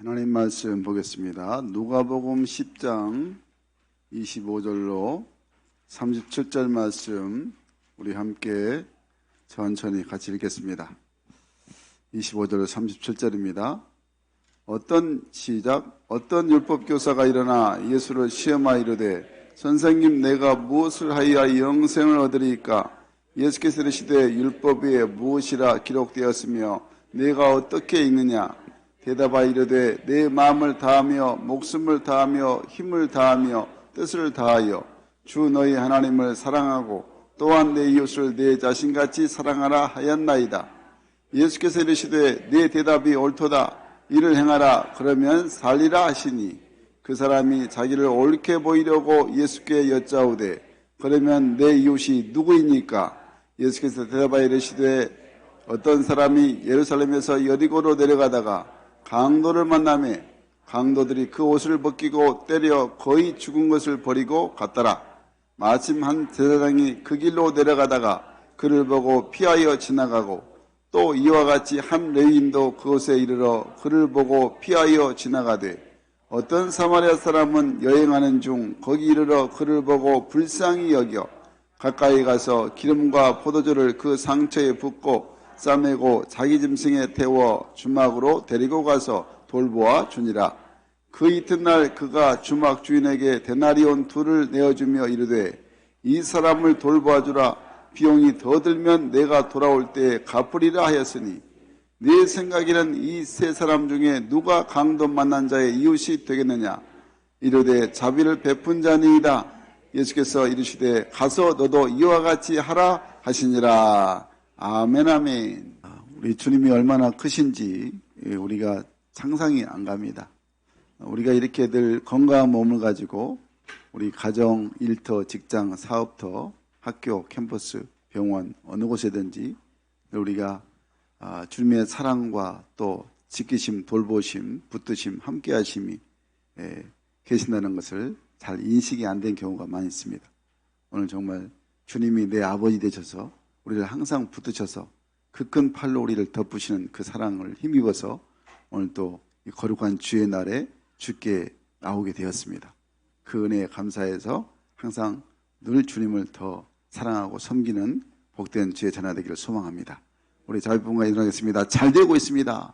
하나님 말씀 보겠습니다. 누가복음 10장 25절로 37절 말씀 우리 함께 천천히 같이 읽겠습니다. 25절로 37절입니다. 어떤 율법교사가 일어나 예수를 시험하여 이르되 선생님 내가 무엇을 하여야 영생을 얻으리이까? 예수께서 이르시되 율법에 무엇이라 기록되었으며 내가 어떻게 읽느냐? 대답하여 이르되 내 마음을 다하며 목숨을 다하며 힘을 다하며 뜻을 다하여 주 너희 하나님을 사랑하고 또한 내 이웃을 내 자신같이 사랑하라 하였나이다. 예수께서 이르시되 내 대답이 옳도다. 이를 행하라. 그러면 살리라 하시니 그 사람이 자기를 옳게 보이려고 예수께 여짜오되 그러면 내 이웃이 누구이니까? 예수께서 대답하여 이르시되 어떤 사람이 예루살렘에서 여리고로 내려가다가 강도를 만나매 강도들이 그 옷을 벗기고 때려 거의 죽은 것을 버리고 갔더라. 마침 한 제사장이 그 길로 내려가다가 그를 보고 피하여 지나가고 또 이와 같이 한 레위인도 그곳에 이르러 그를 보고 피하여 지나가되 어떤 사마리아 사람은 여행하는 중 거기 이르러 그를 보고 불쌍히 여겨 가까이 가서 기름과 포도주를 그 상처에 붓고 싸매고 자기 짐승에 태워 주막으로 데리고 가서 돌보아 주니라. 그 이튿날 그가 주막 주인에게 데나리온 2를 내어주며 이르되 이 사람을 돌보아 주라. 비용이 더 들면 내가 돌아올 때에 갚으리라 하였으니 네 생각에는 이 세 사람 중에 누가 강도 만난 자의 이웃이 되겠느냐? 이르되 자비를 베푼 자니이다. 예수께서 이르시되 가서 너도 이와 같이 하라 하시니라. 아멘 아멘. 우리 주님이 얼마나 크신지 우리가 상상이 안 갑니다. 우리가 이렇게 늘 건강한 몸을 가지고 우리 가정, 일터, 직장, 사업터, 학교, 캠퍼스, 병원 어느 곳에든지 우리가 주님의 사랑과 또 지키심, 돌보심, 붙드심, 함께하심이 계신다는 것을 잘 인식이 안 된 경우가 많이 있습니다. 오늘 정말 주님이 내 아버지 되셔서 우리를 항상 붙드셔서 그 큰 팔로 우리를 덮으시는 그 사랑을 힘입어서 오늘 또 이 거룩한 주의 날에 주께 나오게 되었습니다. 그 은혜에 감사해서 항상 늘 주님을 더 사랑하고 섬기는 복된 주의 전화 되기를 소망합니다. 우리 자비분과 일어나겠습니다. 잘 되고 있습니다.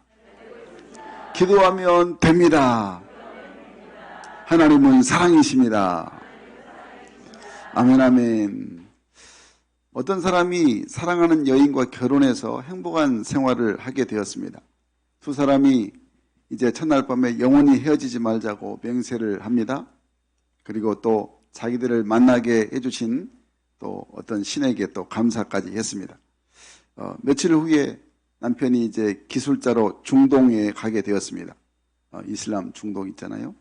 기도하면 됩니다. 하나님은 사랑이십니다. 아멘 아멘. 어떤 사람이 사랑하는 여인과 결혼해서 행복한 생활을 하게 되었습니다. 두 사람이 이제 첫날 밤에 영원히 헤어지지 말자고 맹세를 합니다. 그리고 또 자기들을 만나게 해주신 또 어떤 신에게 또 감사까지 했습니다. 며칠 후에 남편이 이제 기술자로 중동에 가게 되었습니다. 이슬람 중동 있잖아요.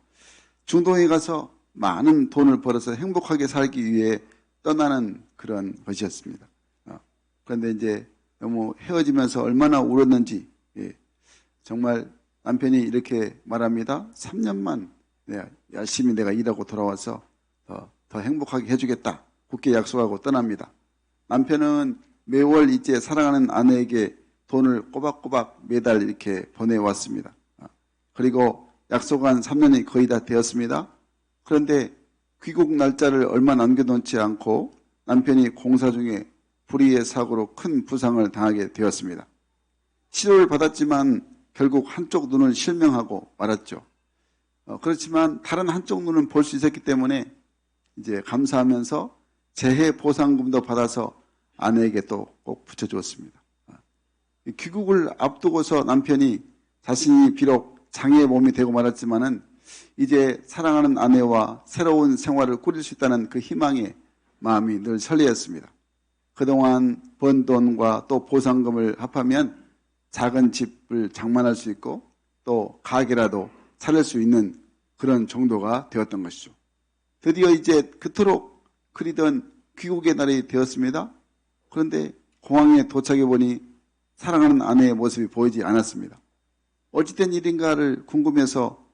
중동에 가서 많은 돈을 벌어서 행복하게 살기 위해 떠나는 그런 것이었습니다. 그런데 이제 너무 헤어지면서 얼마나 울었는지 정말 남편이 이렇게 말합니다. 3년만 열심히 내가 일하고 돌아와서 더 행복하게 해주겠다. 굳게 약속하고 떠납니다. 남편은 매월 이제 사랑하는 아내에게 돈을 꼬박꼬박 매달 이렇게 보내왔습니다. 그리고 약속한 3년이 거의 다 되었습니다. 그런데 귀국 날짜를 얼마 남겨놓지 않고 남편이 공사 중에 불의의 사고로 큰 부상을 당하게 되었습니다. 치료를 받았지만 결국 한쪽 눈을 실명하고 말았죠. 그렇지만 다른 한쪽 눈은 볼 수 있었기 때문에 이제 감사하면서 재해 보상금도 받아서 아내에게 또 꼭 붙여주었습니다. 귀국을 앞두고서 남편이 자신이 비록 장애의 몸이 되고 말았지만은 이제 사랑하는 아내와 새로운 생활을 꾸릴 수 있다는 그 희망에 마음이 늘 설레었습니다. 그동안 번 돈과 또 보상금을 합하면 작은 집을 장만할 수 있고 또 가게라도 차릴 수 있는 그런 정도가 되었던 것이죠. 드디어 이제 그토록 그리던 귀국의 날이 되었습니다. 그런데 공항에 도착해 보니 사랑하는 아내의 모습이 보이지 않았습니다. 어찌된 일인가를 궁금해서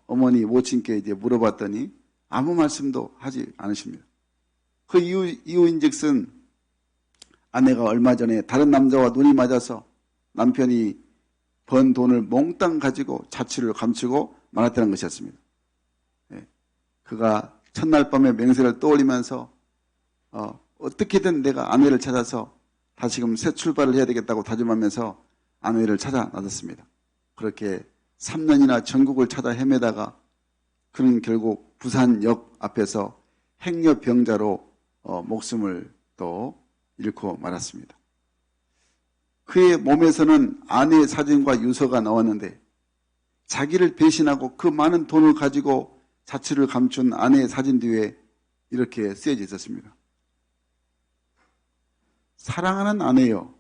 어머니 모친께 이제 물어봤더니 아무 말씀도 하지 않으십니다. 그 이유인즉슨 아내가 얼마 전에 다른 남자와 눈이 맞아서 남편이 번 돈을 몽땅 가지고 자취를 감추고 말았다는 것이었습니다. 그가 첫날 밤에 맹세를 떠올리면서 어떻게든 내가 아내를 찾아서 다시금 새 출발을 해야 되겠다고 다짐하면서 아내를 찾아 나섰습니다. 그렇게 3년이나 전국을 찾아 헤매다가 그는 결국 부산역 앞에서 행여병자로 목숨을 또 잃고 말았습니다. 그의 몸에서는 아내의 사진과 유서가 나왔는데 자기를 배신하고 그 많은 돈을 가지고 자취를 감춘 아내의 사진 뒤에 이렇게 쓰여져 있었습니다. 사랑하는 아내여,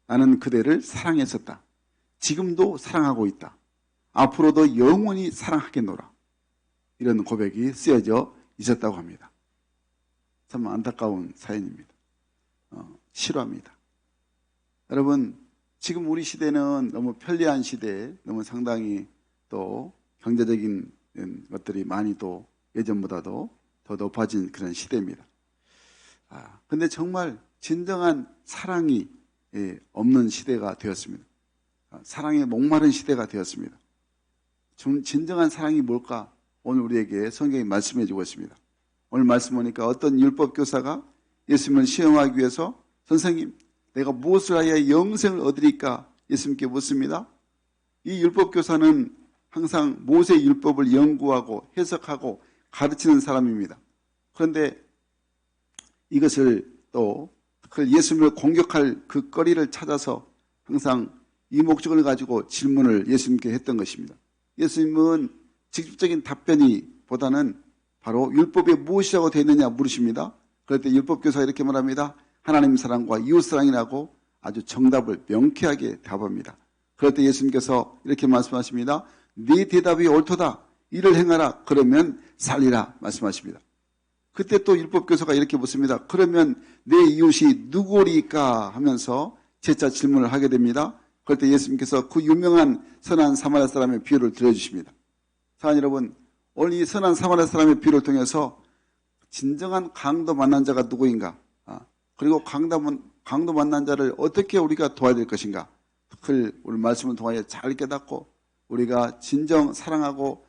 나는 그대를 사랑했었다. 지금도 사랑하고 있다. 앞으로도 영원히 사랑하겠노라. 이런 고백이 쓰여져 있었다고 합니다. 참 안타까운 사연입니다. 실화입니다. 여러분, 지금 우리 시대는 너무 편리한 시대, 너무 상당히 또 경제적인 것들이 많이 또 예전보다도 더 높아진 그런 시대입니다. 근데 정말 진정한 사랑이 없는 시대가 되었습니다. 사랑에 목마른 시대가 되었습니다. 진정한 사랑이 뭘까? 오늘 우리에게 성경이 말씀해 주고 있습니다. 오늘 말씀 보니까 어떤 율법 교사가 예수님을 시험하기 위해서 선생님, 내가 무엇을 하여야 영생을 얻으리까? 예수님께 묻습니다. 이 율법 교사는 항상 모세 율법을 연구하고 해석하고 가르치는 사람입니다. 그런데 이것을 또 예수님을 공격할 그 거리를 찾아서 항상 이 목적을 가지고 질문을 예수님께 했던 것입니다. 예수님은 직접적인 답변이 보다는 바로 율법에 무엇이라고 되어 있느냐 물으십니다. 그럴 때 율법교사가 이렇게 말합니다. 하나님 사랑과 이웃 사랑이라고 아주 정답을 명쾌하게 답합니다. 그럴 때 예수님께서 이렇게 말씀하십니다. 네 대답이 옳도다. 이를 행하라. 그러면 살리라. 말씀하십니다. 그때 또 율법교사가 이렇게 묻습니다. 그러면 내 이웃이 누구리까 하면서 재차 질문을 하게 됩니다. 그럴 때 예수님께서 그 유명한 선한 사마리아 사람의 비유를 들려주십니다. 사랑하는 여러분, 오늘 이 선한 사마리아 사람의 비유를 통해서 진정한 강도 만난 자가 누구인가? 그리고 강도 만난 자를 어떻게 우리가 도와야 될 것인가? 오늘 말씀을 통하여 잘 깨닫고 우리가 진정 사랑하고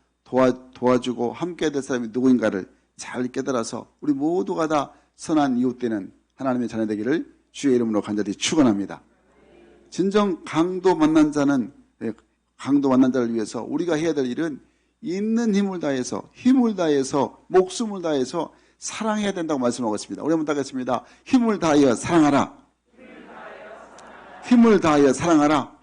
도와주고 함께해야 될 사람이 누구인가를 잘 깨달아서 우리 모두가 다 선한 이웃 되는 하나님의 자녀 되기를 주의 이름으로 간절히 축원합니다. 진정 강도 만난 자를 위해서 우리가 해야 될 일은 있는 힘을 다해서 목숨을 다해서 사랑해야 된다고 말씀하고 있습니다. 우리 한번 따겠습니다. 힘을 다하여 사랑하라. 힘을 다하여 사랑하라.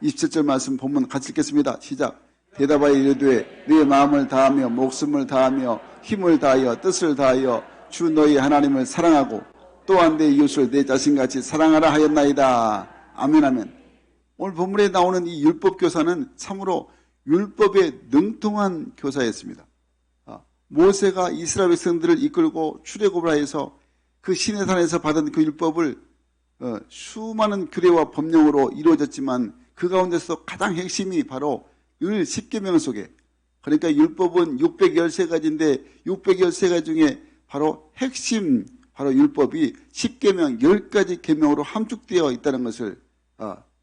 27절 말씀 본문 같이 읽겠습니다. 시작. 대답하여 이르되 네 마음을 다하며 목숨을 다하며 힘을 다하여 뜻을 다하여 주 너희 하나님을 사랑하고 또한 내 이웃을 내 자신같이 사랑하라 하였나이다. 아멘 아멘. 오늘 본문에 나오는 이 율법 교사는 참으로 율법에 능통한 교사였습니다. 모세가 이스라엘 백성들을 이끌고 출애굽을 하여서 그 시내산에서 받은 그 율법을 수많은 규례와 법령으로 이루어졌지만 그 가운데서 가장 핵심이 바로 을 10계명 속에, 그러니까 율법은 613가지인데 613가지 중에 바로 핵심 바로 율법이 10계명 10가지 계명으로 함축되어 있다는 것을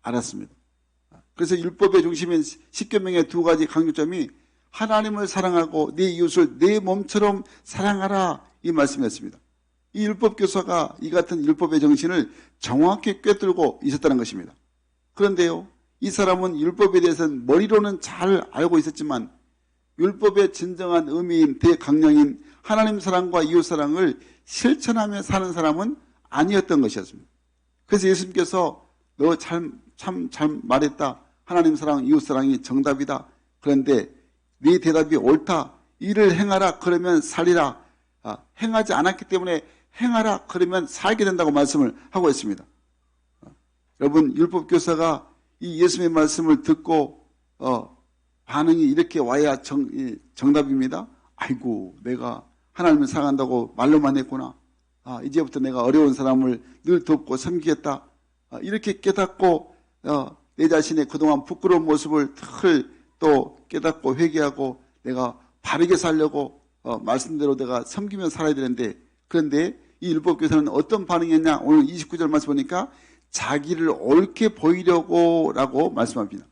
알았습니다. 그래서 율법의 중심인 10계명의 두 가지 강조점이 하나님을 사랑하고 네 이웃을 내 몸처럼 사랑하라 이 말씀이었습니다. 이 율법 교사가 이 같은 율법의 정신을 정확히 꿰뚫고 있었다는 것입니다. 그런데요, 이 사람은 율법에 대해서는 머리로는 잘 알고 있었지만 율법의 진정한 의미인 대강령인 하나님 사랑과 이웃 사랑을 실천하며 사는 사람은 아니었던 것이었습니다. 그래서 예수님께서 너 참 잘 말했다. 하나님 사랑, 이웃 사랑이 정답이다. 그런데 네 대답이 옳다. 이를 행하라. 그러면 살리라. 행하지 않았기 때문에 행하라. 그러면 살게 된다고 말씀을 하고 있습니다. 여러분, 율법 교사가 이 예수님의 말씀을 듣고 반응이 이렇게 와야 정답입니다. 아이고, 내가 하나님을 사랑한다고 말로만 했구나. 이제부터 내가 어려운 사람을 늘 돕고 섬기겠다. 이렇게 깨닫고 내 자신의 그동안 부끄러운 모습을 또 깨닫고 회개하고 내가 바르게 살려고 말씀대로 내가 섬기며 살아야 되는데, 그런데 이 율법교사는 어떤 반응이었냐? 오늘 29절 말씀 보니까 자기를 옳게 보이려고라고 말씀합니다.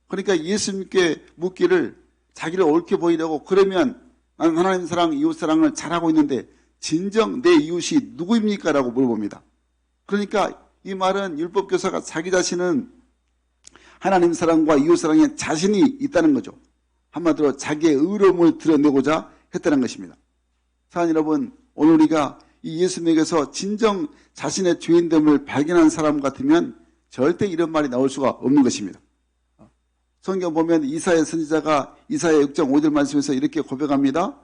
그러니까 예수님께 묻기를 자기를 옳게 보이려고 그러면 나는 하나님 사랑, 이웃 사랑을 잘하고 있는데 진정 내 이웃이 누구입니까? 라고 물어봅니다. 그러니까 이 말은 율법교사가 자기 자신은 하나님 사랑과 이웃 사랑에 자신이 있다는 거죠. 한마디로 자기의 의로움을 드러내고자 했다는 것입니다. 사랑하는 여러분, 오늘 우리가 이 예수님에게서 진정 자신의 죄인됨을 발견한 사람 같으면 절대 이런 말이 나올 수가 없는 것입니다. 성경 보면 이사야 선지자가 이사야 6장 5절 말씀에서 이렇게 고백합니다.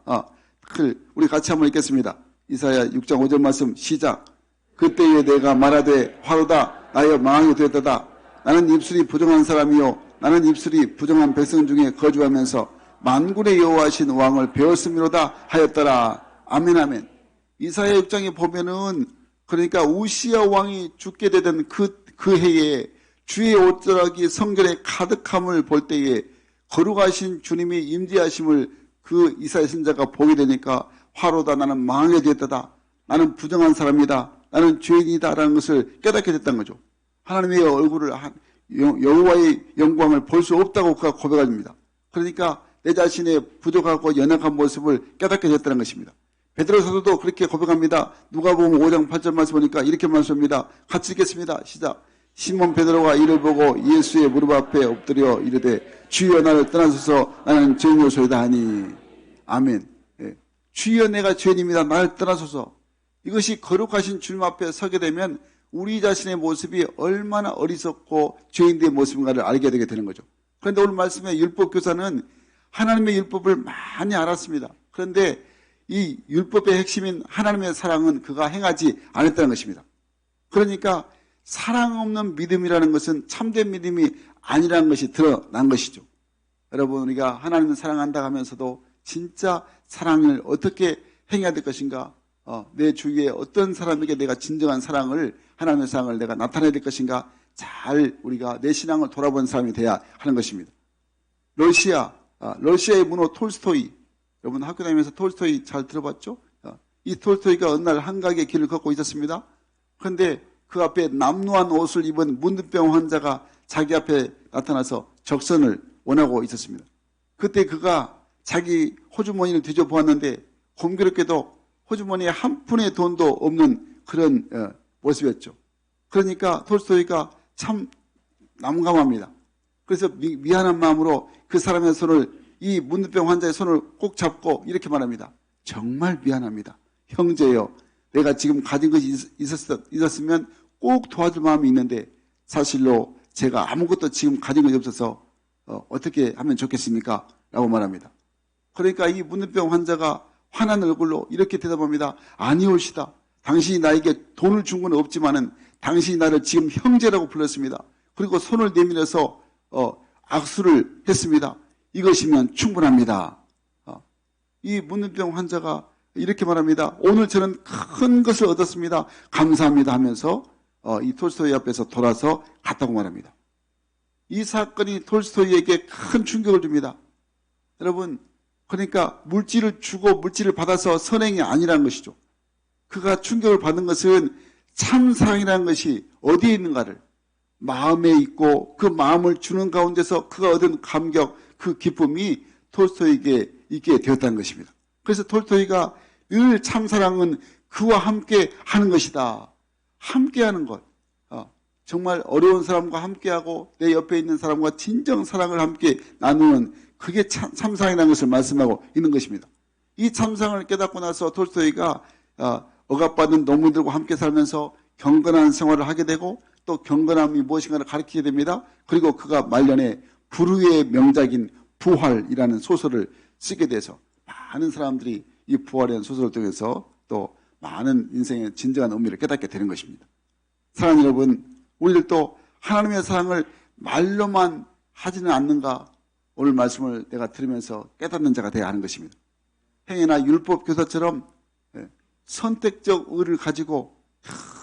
우리 같이 한번 읽겠습니다. 이사야 6장 5절 말씀 시작. 그때에 내가 말하되 화로다 나여 망하게 되었다. 나는 입술이 부정한 사람이요 나는 입술이 부정한 백성 중에 거주하면서 만군의 여호와신 왕을 배웠음이로다 하였더라. 아멘 아멘. 이사야 6장에 보면은 그러니까 우시야 왕이 죽게 되던 그 해에 주의 옷자락이 성전에 가득함을 볼 때에 거룩하신 주님이 임재하심을 그 이사야 선지자가 보게 되니까 화로다 나는 망하게 되었다. 나는 부정한 사람이다. 나는 죄인이다 라는 것을 깨닫게 됐다는 거죠. 하나님의 얼굴을 여호와의 영광을 볼 수 없다고 그가 고백합니다. 그러니까 내 자신의 부족하고 연약한 모습을 깨닫게 됐다는 것입니다. 베드로 사도도 그렇게 고백합니다. 누가복음 5장 8절 말씀 보니까 이렇게 말씀합니다. 같이 읽겠습니다. 시작. 시몬 베드로가 이를 보고 예수의 무릎 앞에 엎드려 이르되 주여 나를 떠나소서 나는 죄인이오소이다 하니. 아멘. 주여 내가 죄인입니다. 나를 떠나소서. 이것이 거룩하신 주님 앞에 서게 되면 우리 자신의 모습이 얼마나 어리석고 죄인된 모습인가를 알게 되게 되는 거죠. 그런데 오늘 말씀에 율법교사는 하나님의 율법을 많이 알았습니다. 그런데 이 율법의 핵심인 하나님의 사랑은 그가 행하지 않았다는 것입니다. 그러니까 사랑 없는 믿음이라는 것은 참된 믿음이 아니라는 것이 드러난 것이죠. 여러분, 우리가 하나님을 사랑한다 하면서도 진짜 사랑을 어떻게 행해야 될 것인가, 내 주위에 어떤 사람에게 내가 진정한 사랑을, 하나님의 사랑을 내가 나타내야 될 것인가, 잘 우리가 내 신앙을 돌아본 사람이 돼야 하는 것입니다. 러시아의 문호 톨스토이, 여러분 학교 다니면서 톨스토이 잘 들어봤죠? 이 톨스토이가 어느 날 한강의 길을 걷고 있었습니다. 그런데 그 앞에 남루한 옷을 입은 문둥병 환자가 자기 앞에 나타나서 적선을 원하고 있었습니다. 그때 그가 자기 호주머니를 뒤져보았는데 공교롭게도 호주머니에 한 푼의 돈도 없는 그런 모습이었죠. 그러니까 톨스토이가 참 난감합니다. 그래서 미안한 마음으로 그 사람의 손을, 이 문둥병 환자의 손을 꼭 잡고 이렇게 말합니다. 정말 미안합니다. 형제여, 내가 지금 가진 것이 있었으면 꼭 도와줄 마음이 있는데 사실로 제가 아무것도 지금 가진 것이 없어서 어떻게 하면 좋겠습니까? 라고 말합니다. 그러니까 이 문둥병 환자가 환한 얼굴로 이렇게 대답합니다. 아니올시다. 당신이 나에게 돈을 준 건 없지만은 당신이 나를 지금 형제라고 불렀습니다. 그리고 손을 내밀어서 악수를 했습니다. 이것이면 충분합니다. 이 문둥병 환자가 이렇게 말합니다. 오늘 저는 큰 것을 얻었습니다. 감사합니다 하면서 이 톨스토이 앞에서 돌아서 갔다고 말합니다. 이 사건이 톨스토이에게 큰 충격을 줍니다. 여러분, 그러니까 물질을 주고 물질을 받아서 선행이 아니라는 것이죠. 그가 충격을 받은 것은 참 사랑이라는 것이 어디에 있는가를, 마음에 있고 그 마음을 주는 가운데서 그가 얻은 감격, 그 기쁨이 톨스토이에게 있게 되었다는 것입니다. 그래서 톨스토이가 늘 참사랑은 그와 함께 하는 것이다. 함께 하는 것. 정말 어려운 사람과 함께하고 내 옆에 있는 사람과 진정 사랑을 함께 나누는 그게 참사랑이라는 것을 말씀하고 있는 것입니다. 이 참사랑을 깨닫고 나서 톨스토이가 억압받는 농민들과 함께 살면서 경건한 생활을 하게 되고 또 경건함이 무엇인가를 가르치게 됩니다. 그리고 그가 말년에 불후의 명작인 부활이라는 소설을 쓰게 돼서 많은 사람들이 이 부활이라는 소설을 통해서 또 많은 인생의 진정한 의미를 깨닫게 되는 것입니다. 사랑하는 여러분, 우리들도 하나님의 사랑을 말로만 하지는 않는가, 오늘 말씀을 내가 들으면서 깨닫는 자가 되어야 하는 것입니다. 행여나 율법 교사처럼 선택적 의를 가지고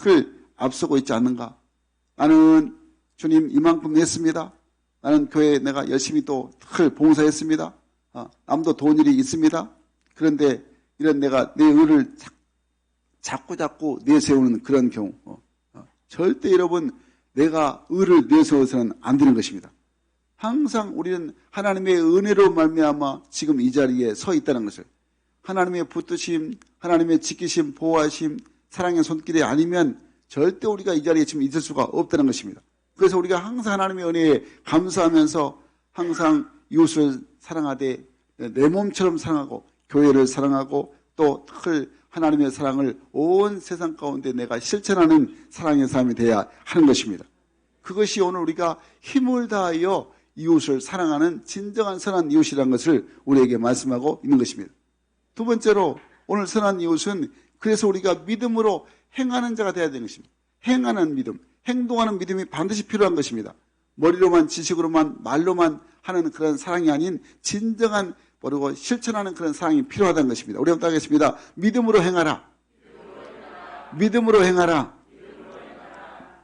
늘 앞서고 있지 않는가. 나는 주님 이만큼 했습니다. 나는 교회에 내가 열심히 또 늘 봉사했습니다. 남도 도운 일이 있습니다. 그런데 이런 내가 내 의를 자꾸 내세우는 그런 경우, 절대 여러분 내가 의를 내세워서는 안 되는 것입니다. 항상 우리는 하나님의 은혜로 말미암아 지금 이 자리에 서 있다는 것을, 하나님의 붙드심, 하나님의 지키심, 보호하심, 사랑의 손길이 아니면 절대 우리가 이 자리에 지금 있을 수가 없다는 것입니다. 그래서 우리가 항상 하나님의 은혜에 감사하면서 항상 이웃을 사랑하되 내 몸처럼 사랑하고 교회를 사랑하고 또 특히 하나님의 사랑을 온 세상 가운데 내가 실천하는 사랑의 삶이 되어야 하는 것입니다. 그것이 오늘 우리가 힘을 다하여 이웃을 사랑하는 진정한 선한 이웃이라는 것을 우리에게 말씀하고 있는 것입니다. 두 번째로 오늘 선한 이웃은 그래서 우리가 믿음으로 행하는 자가 되어야 되는 것입니다. 행하는 믿음, 행동하는 믿음이 반드시 필요한 것입니다. 머리로만 지식으로만 말로만 하는 그런 사랑이 아닌 진정한 모르고 실천하는 그런 사랑이 필요하다는 것입니다. 우리 한번 하겠습니다. 믿음으로 행하라. 믿음으로 행하라.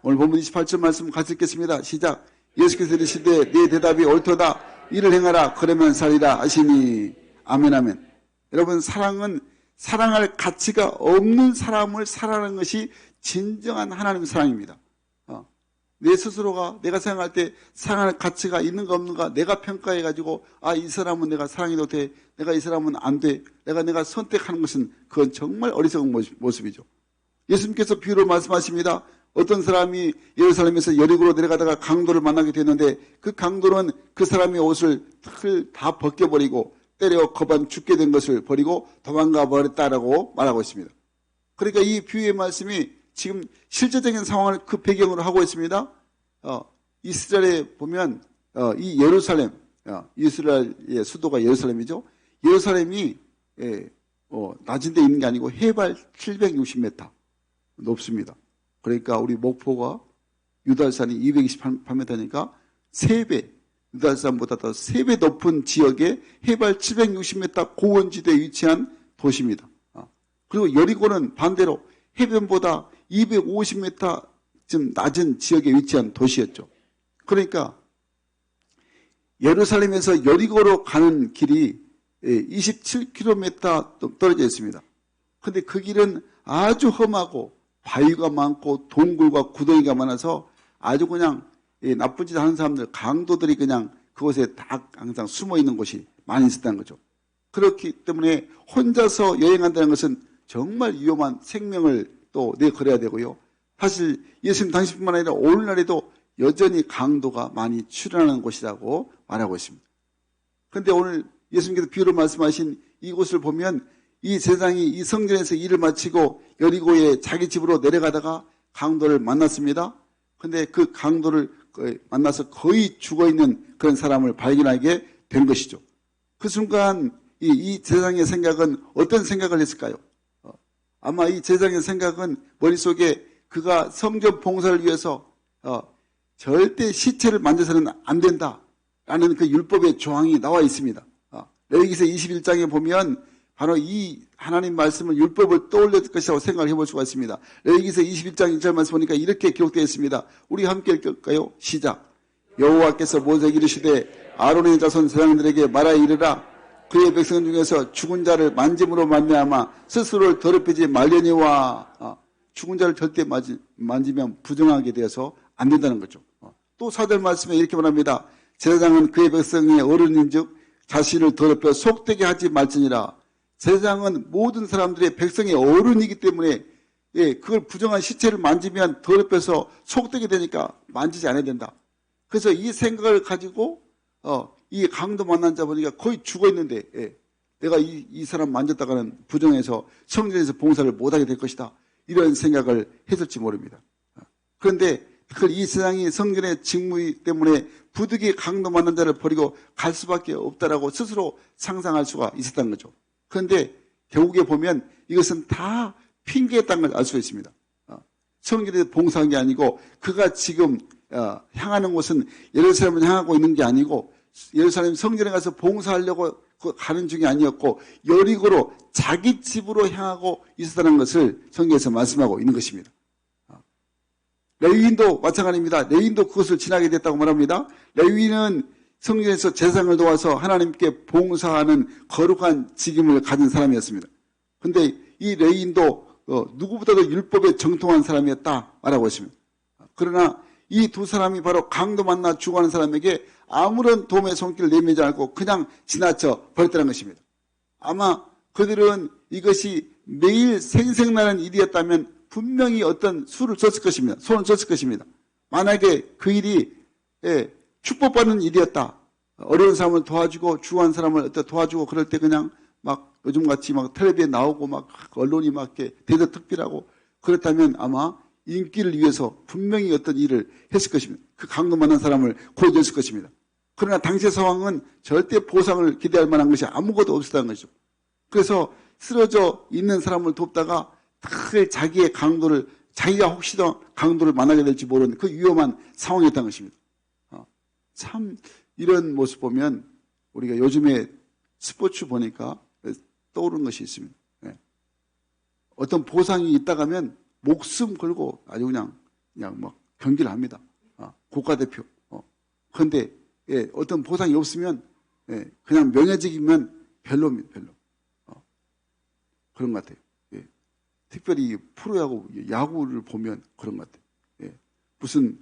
오늘 본문 28절 말씀 같이 읽겠습니다. 시작. 예수께서 이르시되 네 대답이 옳도다. 이를 행하라. 그러면 살리라 하시니. 아멘 아멘. 여러분, 사랑은 사랑할 가치가 없는 사람을 사랑하는 것이 진정한 하나님의 사랑입니다. 내 스스로가 내가 생각할 때 사랑할 가치가 있는가 없는가 내가 평가해가지고 이 사람은 내가 사랑해도 돼, 내가 이 사람은 안 돼, 내가 선택하는 것은 그건 정말 어리석은 모습이죠. 예수님께서 비유로 말씀하십니다. 어떤 사람이 예루살렘에서 여리고로 내려가다가 강도를 만나게 됐는데 그 강도는 그 사람의 옷을 다 벗겨버리고 때려 거반 죽게 된 것을 버리고 도망가 버렸다라고 말하고 있습니다. 그러니까 이 비유의 말씀이 지금 실제적인 상황을 그 배경으로 하고 있습니다. 이스라엘에 보면 이 예루살렘, 이스라엘의 수도가 예루살렘이죠. 예루살렘이 낮은 데 있는 게 아니고 해발 760m 높습니다. 그러니까 우리 목포가 유달산이 228m니까 3배, 유달산보다 더 3배 높은 지역에 해발 760m 고원지대에 위치한 도시입니다. 그리고 여리고는 반대로 해변보다 250m쯤 낮은 지역에 위치한 도시였죠. 그러니까 예루살렘에서 여리고로 가는 길이 27km 떨어져 있습니다. 그런데 그 길은 아주 험하고 바위가 많고 동굴과 구덩이가 많아서 아주 그냥 나쁜 짓 하는 사람들, 강도들이 그냥 그곳에 다 항상 숨어 있는 곳이 많이 있었다는 거죠. 그렇기 때문에 혼자서 여행한다는 것은 정말 위험한 생명을 또 내걸어야 되고요. 사실 예수님 당시뿐만 아니라 오늘날에도 여전히 강도가 많이 출현하는 곳이라고 말하고 있습니다. 그런데 오늘 예수님께서 비유로 말씀하신 이곳을 보면 이 세상이 이 성전에서 일을 마치고 여리고에 자기 집으로 내려가다가 강도를 만났습니다. 그런데 그 강도를 만나서 거의 죽어있는 그런 사람을 발견하게 된 것이죠. 그 순간 이 세상의 생각은 어떤 생각을 했을까요? 아마 이 제사장의 생각은 머릿속에 그가 성전 봉사를 위해서 절대 시체를 만져서는 안 된다라는 그 율법의 조항이 나와 있습니다. 레위기서 21장에 보면 바로 이 하나님 말씀을 율법을 떠올릴 것이라고 생각을 해볼 수가 있습니다. 레위기서 21장 1절 말씀 보니까 이렇게 기록되어 있습니다. 우리 함께 읽을까요? 시작. 여호와께서 모세에게 이르시되 아론의 자손 제사장들에게 말하여 이르라. 그의 백성 중에서 죽은 자를 만짐으로 말미암아 스스로를 더럽히지 말려니와. 죽은 자를 절대 만지면 부정하게 되어서 안 된다는 거죠. 또 사절 말씀에 이렇게 말합니다. 제사장은 그의 백성의 어른인즉 자신을 더럽혀 속되게 하지 말지니라. 제사장은 모든 사람들의 백성의 어른이기 때문에 그걸 부정한 시체를 만지면 더럽혀서 속되게 되니까 만지지 않아야 된다. 그래서 이 생각을 가지고 이 강도 만난 자 보니까 거의 죽어 있는데 내가 이 사람 만졌다가는 부정해서 성전에서 봉사를 못하게 될 것이다. 이런 생각을 했을지 모릅니다. 그런데 이 세상이 성전의 직무 때문에 부득이 강도 만난 자를 버리고 갈 수밖에 없다라고 스스로 상상할 수가 있었다는 거죠. 그런데 결국에 보면 이것은 다 핑계였다는 걸 알 수가 있습니다. 성전에서 봉사한 게 아니고 그가 지금 향하는 곳은 예루살렘을 향하고 있는 게 아니고 예루살렘 성전에 가서 봉사하려고 가는 중이 아니었고 여리고로 자기 집으로 향하고 있었다는 것을 성경에서 말씀하고 있는 것입니다. 레위인도 마찬가지입니다. 레위인도 그것을 지나게 됐다고 말합니다. 레위인은 성전에서 제사장을 도와서 하나님께 봉사하는 거룩한 직임을 가진 사람이었습니다. 그런데 이 레위인도 누구보다도 율법에 정통한 사람이었다 말하고 있습니다. 그러나 이 두 사람이 바로 강도 만나 죽어가는 사람에게 아무런 도움의 손길을 내밀지 않고 그냥 지나쳐 버렸다는 것입니다. 아마 그들은 이것이 매일 생생나는 일이었다면 분명히 어떤 수를 썼을 것입니다. 손을 썼을 것입니다. 만약에 그 일이 축복받는 일이었다. 어려운 사람을 도와주고 죽어간 사람을 도와주고 그럴 때 그냥 막 요즘같이 막 텔레비에 나오고 막 언론이 막 이렇게 대대특필하고 그렇다면 아마 인기를 위해서 분명히 어떤 일을 했을 것입니다. 그 강도 만난 사람을 구해줬을 것입니다. 그러나 당시의 상황은 절대 보상을 기대할 만한 것이 아무것도 없었다는 것이죠. 그래서 쓰러져 있는 사람을 돕다가 자기의 강도를 자기가 혹시나 강도를 만나게 될지 모르는 그 위험한 상황이었다는 것입니다. 참 이런 모습 보면 우리가 요즘에 스포츠 보니까 떠오르는 것이 있습니다. 어떤 보상이 있다가면 목숨 걸고 아주 그냥 막 경기를 합니다. 국가대표. 그런데 어떤 보상이 없으면 그냥 명예직이면 별로입니다. 별로. 그런 것 같아요. 특별히 프로야구, 야구를 보면 그런 것 같아요. 무슨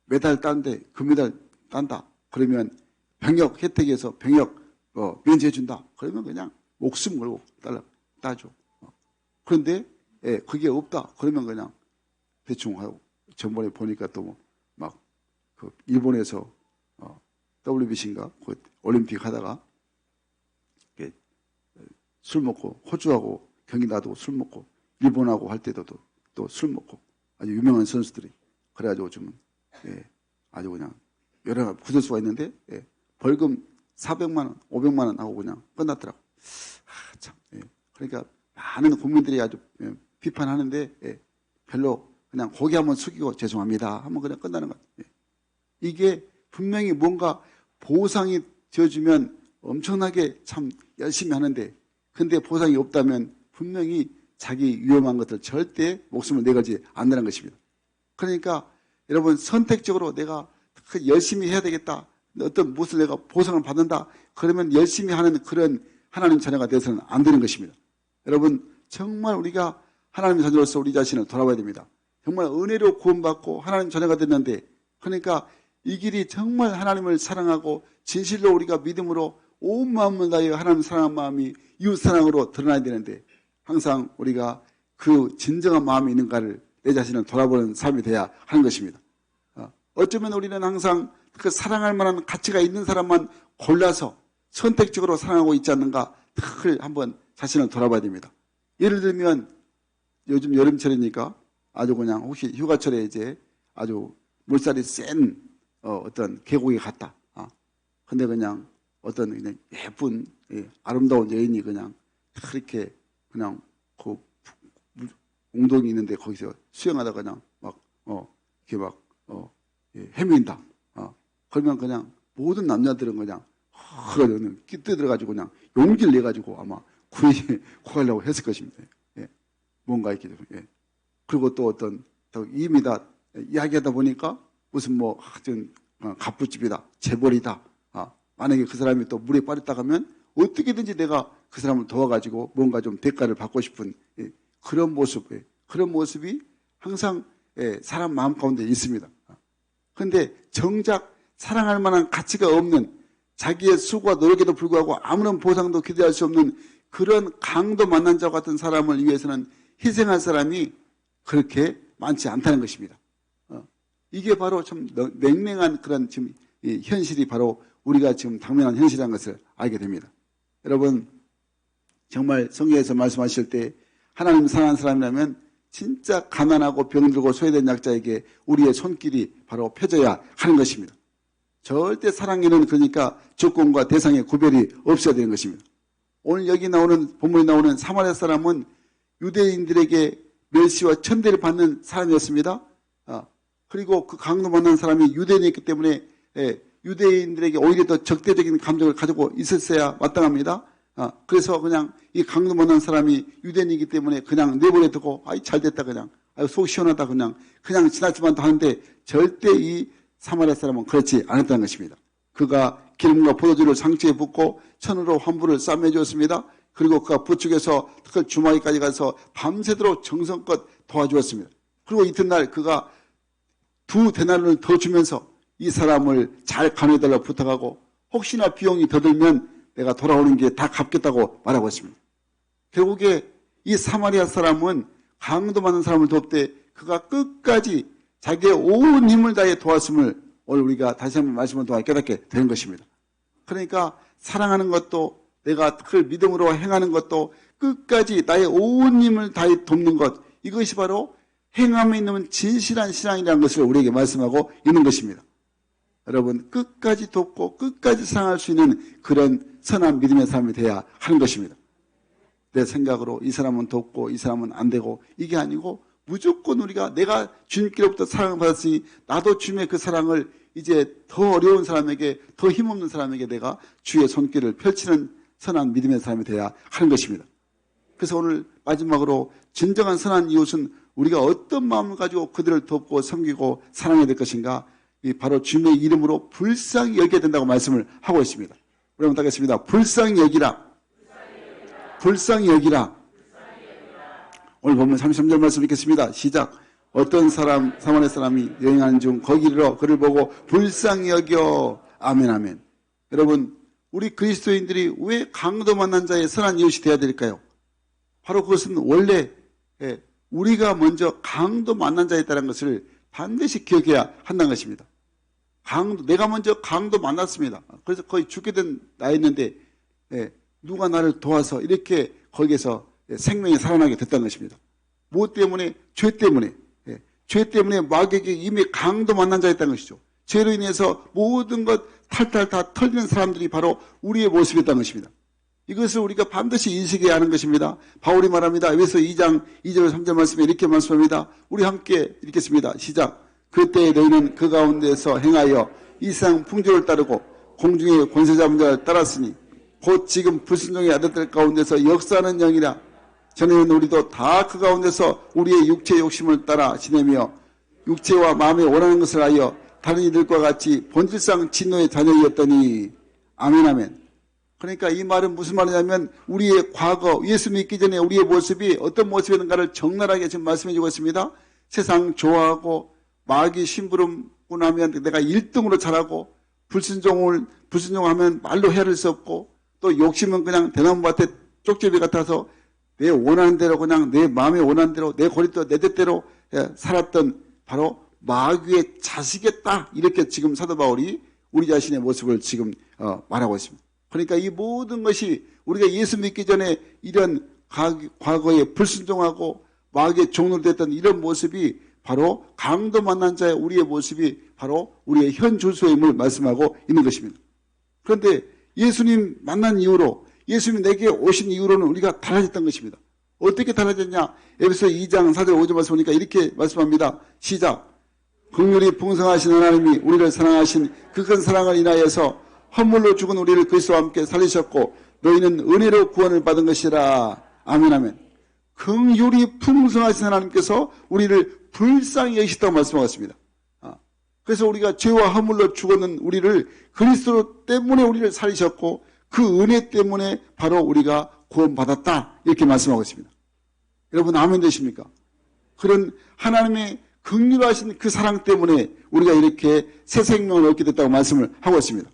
메달 딴데 금메달 딴다. 그러면 병역 혜택에서 병역 면제해준다. 그러면 그냥 목숨 걸고 따죠. 그런데 그게 없다. 그러면 그냥 대충 하고 전번에 보니까 또 막 그 일본에서 WBC인가 그 올림픽 하다가 술 먹고 호주하고 경기 놔두고 술 먹고 일본하고 할 때도 또 술 먹고 아주 유명한 선수들이 그래가지고 좀 아주 그냥 여러 구설수가 있는데 벌금 400만 원, 500만 원 하고 그냥 끝났더라고. 참. 그러니까 많은 국민들이 아주 비판하는데 별로 그냥 고개 한번 숙이고 죄송합니다 하면 그냥 끝나는 것 같아요. 이게 분명히 뭔가 보상이 지어주면 엄청나게 참 열심히 하는데 근데 보상이 없다면 분명히 자기 위험한 것들 절대 목숨을 내걸지 않는다는 것입니다. 그러니까 여러분 선택적으로 내가 열심히 해야 되겠다. 어떤 무엇을 내가 보상을 받는다. 그러면 열심히 하는 그런 하나님 자녀가 되어서는 안 되는 것입니다. 여러분 정말 우리가 하나님 자녀로서 우리 자신을 돌아봐야 됩니다. 정말 은혜로 구원받고 하나님 자녀가 됐는데 그러니까 이 길이 정말 하나님을 사랑하고 진실로 우리가 믿음으로 온 마음을 다하여 하나님 사랑하는 마음이 이웃 사랑으로 드러나야 되는데 항상 우리가 그 진정한 마음이 있는가를 내 자신을 돌아보는 삶이 돼야 하는 것입니다. 어쩌면 우리는 항상 그 사랑할 만한 가치가 있는 사람만 골라서 선택적으로 사랑하고 있지 않는가 늘 한번 자신을 돌아봐야 됩니다. 예를 들면 요즘 여름철이니까 아주 그냥 혹시 휴가철에 이제 아주 물살이 센 어떤 계곡에 갔다. 근데 그냥 어떤 그냥 예쁜 아름다운 여인이 그냥 그렇게 그냥 그 웅덩이 있는데 거기서 수영하다 그냥 막 이렇게 막 헤맨다. 그러면 그냥 모든 남자들은 그냥 그러면 끼뜯어가지고 그냥 용기를 내 가지고 아마 구하려고 했을 것입니다. 뭔가 이렇게 그리고 또 어떤 이미 다 이야기하다 보니까 무슨 뭐 하여튼 갑부집이다, 재벌이다. 만약에 그 사람이 또 물에 빠졌다 하면 어떻게든지 내가 그 사람을 도와가지고 뭔가 좀 대가를 받고 싶은 그런 모습이 항상 사람 마음 가운데 있습니다. 그런데 정작 사랑할 만한 가치가 없는 자기의 수고와 노력에도 불구하고 아무런 보상도 기대할 수 없는 그런 강도 만난 자와 같은 사람을 위해서는 희생할 사람이 그렇게 많지 않다는 것입니다. 이게 바로 참 냉랭한 그런 지금 이 현실이 바로 우리가 지금 당면한 현실이라는 것을 알게 됩니다. 여러분 정말 성경에서 말씀하실 때 하나님 사랑하는 사람이라면 진짜 가난하고 병들고 소외된 약자에게 우리의 손길이 바로 펴져야 하는 것입니다. 절대 사랑에는 그러니까 조건과 대상의 구별이 없어야 되는 것입니다. 오늘 여기 나오는 본문에 나오는 사마리아 사람은 유대인들에게 멸시와 천대를 받는 사람이었습니다. 그리고 그 강도 만난 사람이 유대인이었기 때문에 유대인들에게 오히려 더 적대적인 감정을 가지고 있었어야 마땅합니다. 그래서 그냥 이 강도 만난 사람이 유대인이기 때문에 그냥 내버려 두고 아이 잘됐다 그냥 속 시원하다 그냥 지나치만 하는데 절대 이 사마리아 사람은 그렇지 않았다는 것입니다. 그가 기름과 포도주를 상처에 붓고 천으로 환부를 싸매 주었습니다. 그리고 그가 부축해서 특히 주마기까지 가서 밤새도록 정성껏 도와주었습니다. 그리고 이튿날 그가 2데나리온을 더 주면서 이 사람을 잘 간호해달라고 부탁하고 혹시나 비용이 더 들면 내가 돌아오는 게 다 갚겠다고 말하고 있습니다. 결국에 이 사마리아 사람은 강도 많은 사람을 돕되 그가 끝까지 자기의 온 힘을 다해 도왔음을 오늘 우리가 다시 한번 말씀을 통해 깨닫게 되는 것입니다. 그러니까 사랑하는 것도 내가 그걸 믿음으로 행하는 것도 끝까지 나의 온 힘을 다해 돕는 것, 이것이 바로 행함에 있는 진실한 신앙이라는 것을 우리에게 말씀하고 있는 것입니다. 여러분, 끝까지 돕고 끝까지 사랑할 수 있는 그런 선한 믿음의 사람이 되어야 하는 것입니다. 내 생각으로 이 사람은 돕고 이 사람은 안 되고 이게 아니고 무조건 우리가 내가 주님께로부터 사랑을 받았으니 나도 주님의 그 사랑을 이제 더 어려운 사람에게, 더 힘없는 사람에게 내가 주의 손길을 펼치는 선한 믿음의 사람이 되어야 하는 것입니다. 그래서 오늘 마지막으로 진정한 선한 이웃은 우리가 어떤 마음을 가지고 그들을 돕고 섬기고 사랑해야 될 것인가, 바로 주님의 이름으로 불쌍히 여겨야 된다고 말씀을 하고 있습니다. 우리 한번 따겠습니다. 불쌍히 여기라. 불쌍히 여기라. 오늘 보면 33절 말씀 읽겠습니다. 시작. 어떤 사마리아 사람이 여행하는 중 거기 이르러 그를 보고 불쌍히 여겨. 아멘 아멘. 여러분, 우리 그리스도인들이 왜 강도 만난 자의 선한 이웃이 되어야 될까요? 바로 그것은 원래 우리가 먼저 강도 만난 자였다는 것을 반드시 기억해야 한다는 것입니다. 내가 먼저 강도 만났습니다. 그래서 거의 죽게 된 나이였는데 누가 나를 도와서 이렇게 거기에서 생명이 살아나게 됐다는 것입니다. 무엇 때문에? 죄 때문에. 죄 때문에 마귀에게 이미 강도 만난 자였다는 것이죠. 죄로 인해서 모든 것 탈탈 다 털리는 사람들이 바로 우리의 모습이었다는 것입니다. 이것을 우리가 반드시 인식해야 하는 것입니다. 바울이 말합니다. 에베소 2장 2절 3절 말씀에 이렇게 말씀합니다. 우리 함께 읽겠습니다. 시작. 그때 너희는 그 가운데서 행하여 이 세상 풍조를 따르고 공중의 권세 잡은 자를 따랐으니 곧 지금 불순종의 아들들 가운데서 역사하는 영이라. 전에는 우리도 다 그 가운데서 우리의 육체의 욕심을 따라 지내며 육체와 마음에 원하는 것을 하여 다른 이들과 같이 본질상 진노의 자녀이었더니. 아멘 아멘. 그러니까 이 말은 무슨 말이냐면 우리의 과거, 예수 믿기 전에 우리의 모습이 어떤 모습이었는가를 적나라하게 지금 말씀해 주고 있습니다. 세상 좋아하고 마귀 심부름고 나면 내가 1등으로 자라고 불순종하면 말로 헤아릴 수 없고 또 욕심은 그냥 대나무밭에 쪽제비 같아서 내 원하는 대로 그냥 내 마음에 원하는 대로 내 고리도 내 뜻대로 살았던 바로 마귀의 자식이었다. 이렇게 지금 사도 바울이 우리 자신의 모습을 지금 말하고 있습니다. 그러니까 이 모든 것이 우리가 예수 믿기 전에 이런 과거에 불순종하고 마귀의 종로로 됐던 이런 모습이 바로 강도 만난 자의 우리의 모습이 바로 우리의 현 조수임을 말씀하고 있는 것입니다. 그런데 예수님 만난 이후로 예수님이 내게 오신 이후로는 우리가 달라졌던 것입니다. 어떻게 달라졌냐? 에베소 2장 4절 5절 말씀 보니까 이렇게 말씀합니다. 시작. 긍휼이 풍성하신 하나님이 우리를 사랑하신 그 큰 사랑을 인하여서 헌물로 죽은 우리를 그리스도와 함께 살리셨고 너희는 은혜로 구원을 받은 것이라. 아멘 아멘. 긍휼이 풍성하신 하나님께서 우리를 불쌍히 여기셨다고 말씀하셨습니다. 그래서 우리가 죄와 허물로 죽었는 우리를 그리스도 때문에 우리를 살리셨고 그 은혜 때문에 바로 우리가 구원받았다. 이렇게 말씀하고 있습니다. 여러분 아멘 되십니까? 그런 하나님의 긍휼하신 그 사랑 때문에 우리가 이렇게 새 생명을 얻게 됐다고 말씀을 하고 있습니다.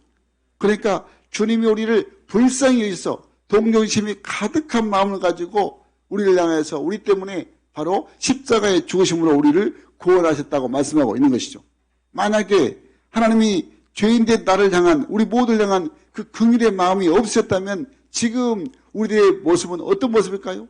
그러니까 주님이 우리를 불쌍히 여기서 동정심이 가득한 마음을 가지고 우리를 향해서 우리 때문에 바로 십자가의 죽으심으로 우리를 구원하셨다고 말씀하고 있는 것이죠. 만약에 하나님이 죄인된 나를 향한 우리 모두를 향한 그 긍휼의 마음이 없으셨다면 지금 우리의 모습은 어떤 모습일까요?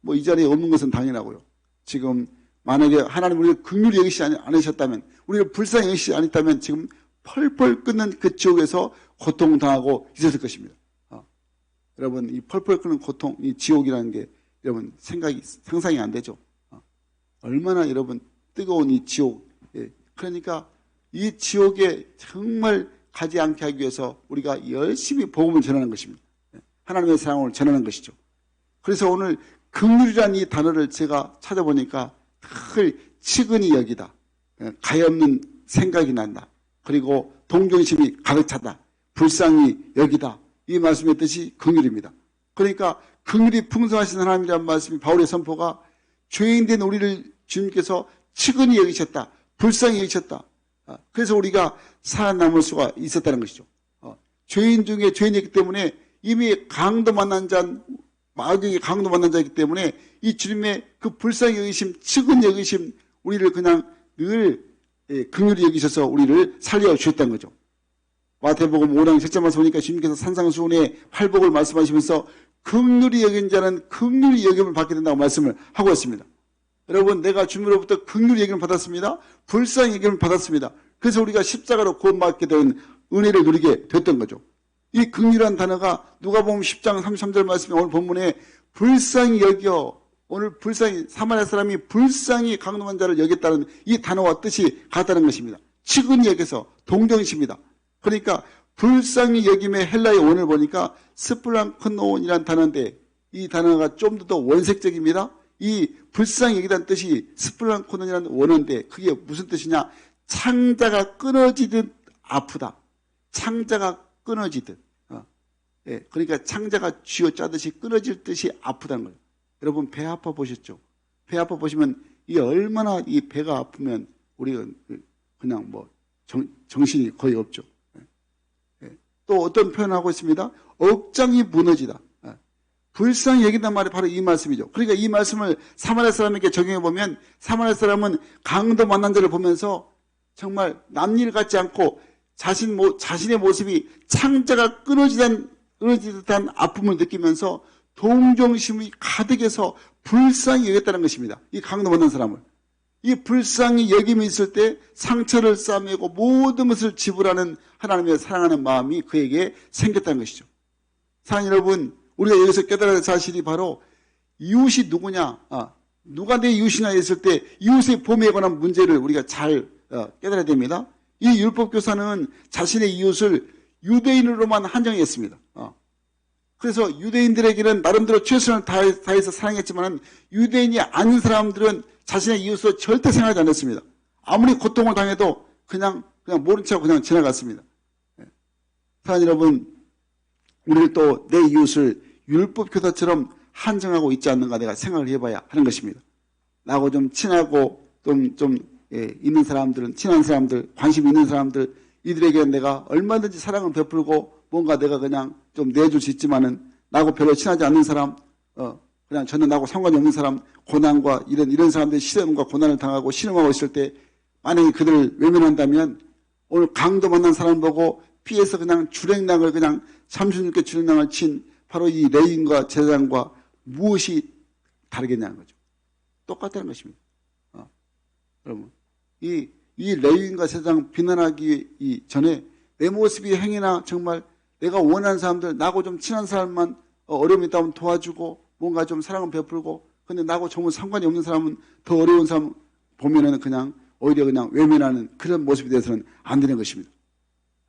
뭐 이 자리에 없는 것은 당연하고요. 지금 만약에 하나님 우리를 긍휼히 여기시지 않으셨다면 우리를 불쌍히 여기시지 않았다면 지금 펄펄 끓는 그 지옥에서 고통당하고 있었을 것입니다. 여러분 이 펄펄 끓는 고통, 이 지옥이라는 게 여러분 상상이 안 되죠. 얼마나 여러분 뜨거운 이 지옥. 그러니까 이 지옥에 정말 가지 않게 하기 위해서 우리가 열심히 복음을 전하는 것입니다. 하나님의 사랑을 전하는 것이죠. 그래서 오늘 긍휼이라는 이 단어를 제가 찾아보니까 늘 측은히 여기다. 가엾는 생각이 난다. 그리고 동정심이 가득 차다. 불쌍히 여기다. 이 말씀의 뜻이 긍휼입니다. 그러니까 긍휼이 풍성하신 하나님이라는 말씀이 바울의 선포가 죄인된 우리를 주님께서 측은히 여기셨다. 불쌍히 여기셨다. 그래서 우리가 살아남을 수가 있었다는 것이죠. 죄인 중에 죄인이기 때문에 이미 강도 만난 자, 마귀에게 강도 만난 자이기 때문에 이 주님의 그 불쌍히 여기심, 측은 여기심, 우리를 그냥 늘 긍휼히 여기셔서 우리를 살려주셨다는 거죠. 마태복음 5장 7절 말씀 보니까 주님께서 산상수훈의 팔복을 말씀하시면서 긍휼히 여긴 자는 긍휼히 여김을 받게 된다고 말씀을 하고 있습니다. 여러분, 내가 주님으로부터 긍휼히 여김을 받았습니다. 불쌍히 여김을 받았습니다. 그래서 우리가 십자가로 구원받게 된 은혜를 누리게 됐던 거죠. 이 긍휼한 단어가 누가복음 10장 33절 말씀에 오늘 본문에 불쌍히 여겨, 오늘 불쌍히, 사마리아 사람이 불쌍히 강동한 자를 여겼다는 이 단어와 뜻이 같다는 것입니다. 측은히 여겨서 동정심이다. 그러니까 불쌍히 여김의 헬라의 원을 보니까 스플랑크노온이라는 단어인데 이 단어가 좀 더 원색적입니다. 이 불쌍히 여기다는 뜻이 스플랑크노온이라는 원어인데 그게 무슨 뜻이냐? 창자가 끊어지듯 아프다. 창자가 끊어지듯. 그러니까 창자가 쥐어짜듯이 끊어질 듯이 아프다는 거예요. 여러분, 배 아파 보셨죠? 배 아파 보시면 이게 얼마나 이 배가 아프면 우리가 그냥 뭐 정신이 거의 없죠. 또 어떤 표현을 하고 있습니다. 억장이 무너지다. 불쌍히 여긴단 말이 바로 이 말씀이죠. 그러니까 이 말씀을 사마리아 사람에게 적용해 보면 사마리아 사람은 강도 만난 자를 보면서 정말 남일 같지 않고 자신의 모습이 창자가 끊어지듯한 아픔을 느끼면서 동정심이 가득해서 불쌍히 여겼다는 것입니다. 이 강도 만난 사람을. 이 불쌍히 여김이 있을 때 상처를 싸매고 모든 것을 지불하는 하나님의 사랑하는 마음이 그에게 생겼다는 것이죠. 사랑하는 여러분, 우리가 여기서 깨달아야 할 사실이 바로 이웃이 누구냐, 누가 내 이웃이냐 했을 때 이웃의 범위에 관한 문제를 우리가 잘 깨달아야 됩니다. 이 율법교사는 자신의 이웃을 유대인으로만 한정했습니다. 그래서 유대인들에게는 나름대로 최선을 다해서 사랑했지만 유대인이 아닌 사람들은 자신의 이웃으로 절대 생각하지 않았습니다. 아무리 고통을 당해도 그냥 모른 척하고 그냥 지나갔습니다. 사랑하는 여러분, 우리를 또 내 이웃을 율법교사처럼 한정하고 있지 않는가 내가 생각을 해봐야 하는 것입니다. 나하고 좀 친하고 있는 사람들은, 친한 사람들, 관심 있는 사람들, 이들에게 내가 얼마든지 사랑을 베풀고 뭔가 내가 그냥 좀 내줄 수 있지만은 나하고 별로 친하지 않는 사람, 그냥 저는 나하고 상관이 없는 사람, 고난과 이런 사람들이 시련과 고난을 당하고 신음하고 있을 때 만약에 그들을 외면한다면 오늘 강도 만난 사람 보고 피해서 그냥 주랭랑을 그냥 36개 주랭랑을 친 바로 이 레위인과 제사장과 무엇이 다르겠냐는 거죠. 똑같다는 것입니다. 여러분, 이 레위인과 제사장 비난하기 전에 내 모습이 행위나 정말 내가 원하는 사람들, 나하고 좀 친한 사람만 어려움이 있다면 도와주고 뭔가 좀 사랑을 베풀고, 근데 나하고 정말 상관이 없는 사람은 더 어려운 사람 보면은 그냥 오히려 그냥 외면하는 그런 모습이 돼서는 안 되는 것입니다.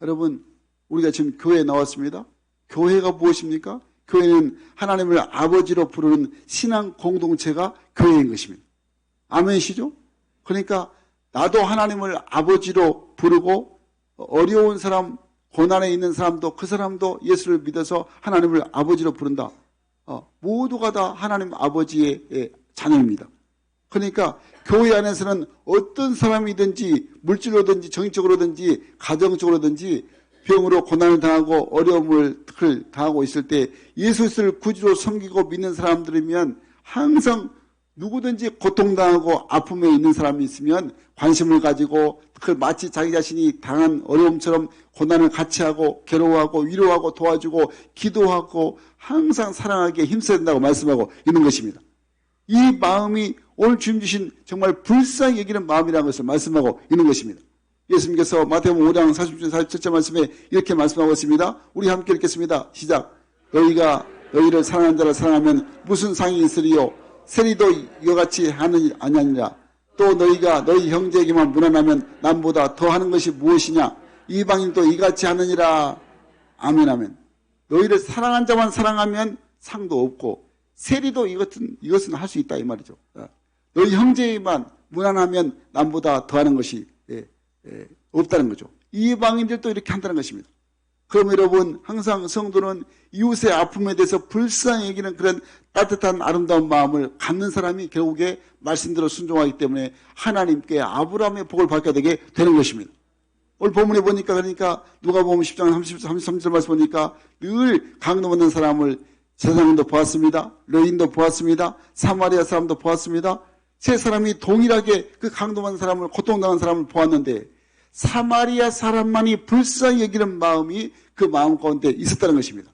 여러분, 우리가 지금 교회에 나왔습니다. 교회가 무엇입니까? 교회는 하나님을 아버지로 부르는 신앙 공동체가 교회인 것입니다. 아멘이시죠? 그러니까 나도 하나님을 아버지로 부르고 어려운 사람, 고난에 있는 사람도 그 사람도 예수를 믿어서 하나님을 아버지로 부른다. 모두가 다 하나님 아버지의 자녀입니다. 그러니까 교회 안에서는 어떤 사람이든지 물질로든지 정신적으로든지 가정적으로든지 병으로 고난을 당하고 어려움을 당하고 있을 때 예수를 구주로 섬기고 믿는 사람들이면 항상 누구든지 고통당하고 아픔에 있는 사람이 있으면 관심을 가지고 그 마치 자기 자신이 당한 어려움처럼 고난을 같이 하고 괴로워하고 위로하고 도와주고 기도하고 항상 사랑하기에 힘써야 된다고 말씀하고 있는 것입니다. 이 마음이 오늘 주님 주신 정말 불쌍히 여기는 마음이라는 것을 말씀하고 있는 것입니다. 예수님께서 마태복음 5장 46절 47절 말씀에 이렇게 말씀하고 있습니다. 우리 함께 읽겠습니다. 시작. 너희가 너희를 사랑하는 자를 사랑하면 무슨 상이 있으리요? 세리도 이와 같이 하느니 아니하니라. 또 너희가 너희 형제에게만 무난하면 남보다 더 하는 것이 무엇이냐? 이방인도 이같이 하느니라. 아멘 아멘. 너희를 사랑한 자만 사랑하면 상도 없고 세리도 이것은 할 수 있다 이 말이죠. 너희 형제에게만 무난하면 남보다 더 하는 것이 없다는 거죠. 이방인들도 이렇게 한다는 것입니다. 그럼 여러분, 항상 성도는 이웃의 아픔에 대해서 불쌍히 여기는 그런 따뜻한 아름다운 마음을 갖는 사람이 결국에 말씀대로 순종하기 때문에 하나님께 아브라함의 복을 받게 되게 되는 것입니다. 오늘 본문에 보니까 그러니까 누가복음 10장 33절 말씀 보니까 늘 강도 없는 사람을 세상도 보았습니다. 여인도 보았습니다. 사마리아 사람도 보았습니다. 세 사람이 동일하게 그 강도 없는 사람을 고통당한 사람을 보았는데 사마리아 사람만이 불쌍히 여기는 마음이 그 마음 가운데 있었다는 것입니다.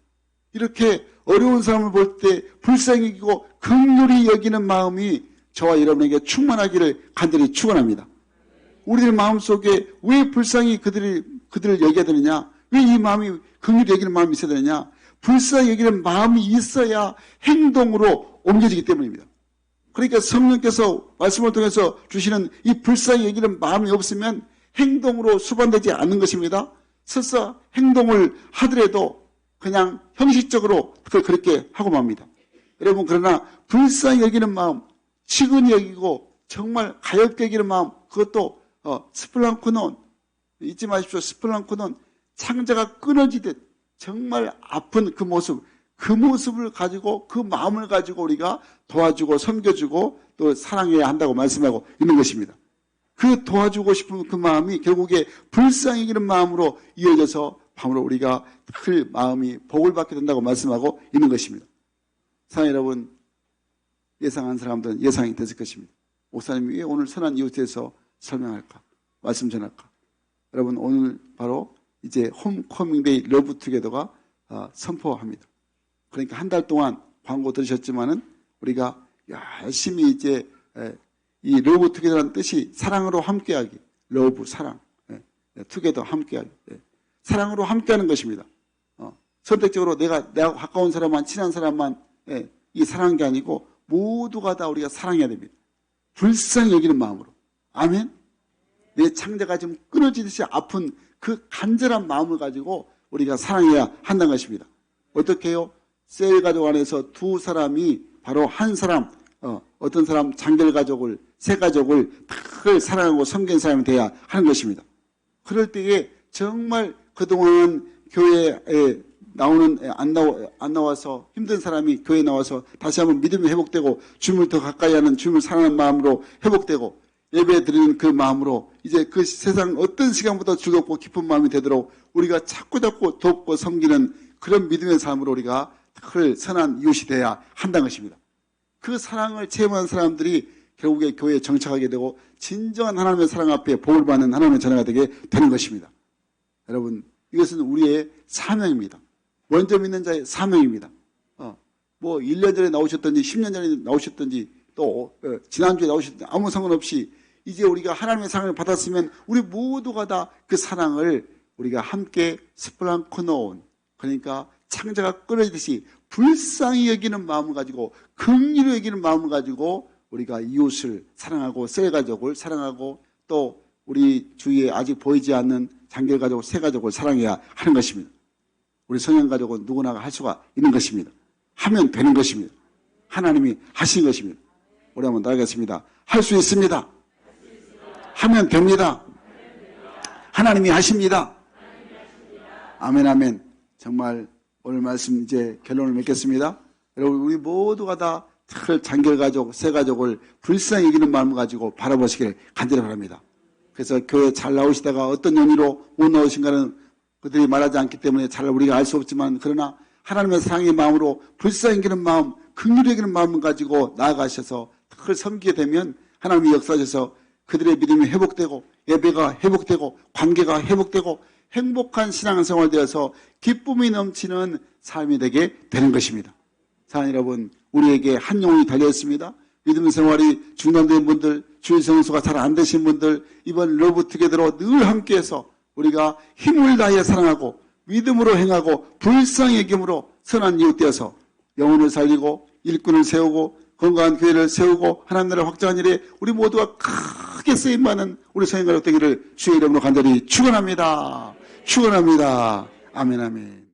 이렇게 어려운 사람을 볼 때 불쌍히 여기고 긍휼히 여기는 마음이 저와 여러분에게 충만하기를 간절히 축원합니다. 우리들 마음속에 왜 불쌍히 그들을 여겨야 되느냐? 왜 이 마음이 긍휼히 여기는 마음이 있어야 되느냐? 불쌍히 여기는 마음이 있어야 행동으로 옮겨지기 때문입니다. 그러니까 성령께서 말씀을 통해서 주시는 이 불쌍히 여기는 마음이 없으면 행동으로 수반되지 않는 것입니다. 설사 행동을 하더라도 그냥 형식적으로 그렇게 하고 맙니다. 여러분, 그러나 불쌍히 여기는 마음, 치근히 여기고 정말 가엽게 여기는 마음, 그것도 스플랑크논, 잊지 마십시오. 스플랑크논, 창자가 끊어지듯 정말 아픈 그 모습을 가지고 그 마음을 가지고 우리가 도와주고 섬겨주고 또 사랑해야 한다고 말씀하고 있는 것입니다. 그 도와주고 싶은 그 마음이 결국에 불쌍히 여기는 마음으로 이어져서 바로 우리가 그 마음이 복을 받게 된다고 말씀하고 있는 것입니다. 사랑하는 여러분, 예상한 사람들은 예상이 됐을 것입니다. 목사님이 왜 오늘 선한 이웃에 대해서 설명할까? 말씀 전할까? 여러분, 오늘 바로 이제 홈커밍데이 러브투게더가 선포합니다. 그러니까 한 달 동안 광고 들으셨지만은 우리가 열심히 이제 이 러브투게더라는 뜻이 사랑으로 함께하기, 러브 사랑, 투게더 함께하기, 사랑으로 함께하는 것입니다. 선택적으로 내가 가까운 사람만, 친한 사람만 이 사랑한 게 아니고 모두가 다 우리가 사랑해야 됩니다. 불쌍히 여기는 마음으로. 아멘. 내 창자가 지금 끊어지듯이 아픈 그 간절한 마음을 가지고 우리가 사랑해야 한다는 것입니다. 어떻게 해요? 셀 가족 안에서 두 사람이 바로 한 사람, 어떤 사람 장결 가족을, 세 가족을 다 사랑하고 섬기는 사람이 돼야 하는 것입니다. 그럴 때에 정말 그동안 교회에 안 나와서 힘든 사람이 교회에 나와서 다시 한번 믿음이 회복되고 주님을 더 가까이 하는, 주님을 사랑하는 마음으로 회복되고 예배 드리는 그 마음으로 이제 그 세상 어떤 시간보다 즐겁고 기쁜 마음이 되도록 우리가 자꾸 돕고 섬기는 그런 믿음의 삶으로 우리가 선한 이웃이 되어야 한다는 것입니다. 그 사랑을 체험한 사람들이 결국에 교회에 정착하게 되고 진정한 하나님의 사랑 앞에 복을 받는 하나님의 자녀가 되게 되는 것입니다. 여러분, 이것은 우리의 사명입니다. 먼저 믿는 자의 사명입니다. 1년 전에 나오셨든지 10년 전에 나오셨든지 또 지난주에 나오셨든지 아무 상관없이 이제 우리가 하나님의 사랑을 받았으면 우리 모두가 다 그 사랑을 우리가 함께 스플랑크노온, 그러니까 창자가 끊어지듯이 불쌍히 여기는 마음을 가지고 긍휼히 여기는 마음을 가지고 우리가 이웃을 사랑하고 셀 가족을 사랑하고 또 우리 주위에 아직 보이지 않는 장결 가족, 세 가족을 사랑해야 하는 것입니다. 우리 성형 가족은 누구나 할 수가 있는 것입니다. 하면 되는 것입니다. 하나님이 하신 것입니다. 우리 한번 따라하겠습니다. 할 수 있습니다. 하면 됩니다. 하나님이 하십니다. 아멘, 아멘. 정말 오늘 말씀 이제 결론을 맺겠습니다. 여러분, 우리 모두가 다 장결 가족, 세 가족을 불쌍히 여기는 마음을 가지고 바라보시길 간절히 바랍니다. 그래서 교회 잘 나오시다가 어떤 연유로 못 나오신가는 그들이 말하지 않기 때문에 잘 우리가 알 수 없지만, 그러나 하나님의 사랑의 마음으로 불쌍히 여기는 마음, 긍휼히 여기는 마음을 가지고 나아가셔서 그걸 섬기게 되면 하나님이 역사하셔서 그들의 믿음이 회복되고 예배가 회복되고 관계가 회복되고 행복한 신앙생활 되어서 기쁨이 넘치는 삶이 되게 되는 것입니다. 사랑하는 여러분, 우리에게 한 영혼이 달려있습니다. 믿음 생활이 중단된 분들, 주일 성수가 잘 안 되신 분들, 이번 러브투게더로 늘 함께해서 우리가 힘을 다해 사랑하고 믿음으로 행하고 불쌍히 여김으로 선한 이웃 되어서 영혼을 살리고 일꾼을 세우고 건강한 교회를 세우고 하나님 나라를 확장한 일에 우리 모두가 크게 쓰임받는 우리 성인가족 되기를 주의 이름으로 간절히 축원합니다. 축원합니다. 아멘, 아멘.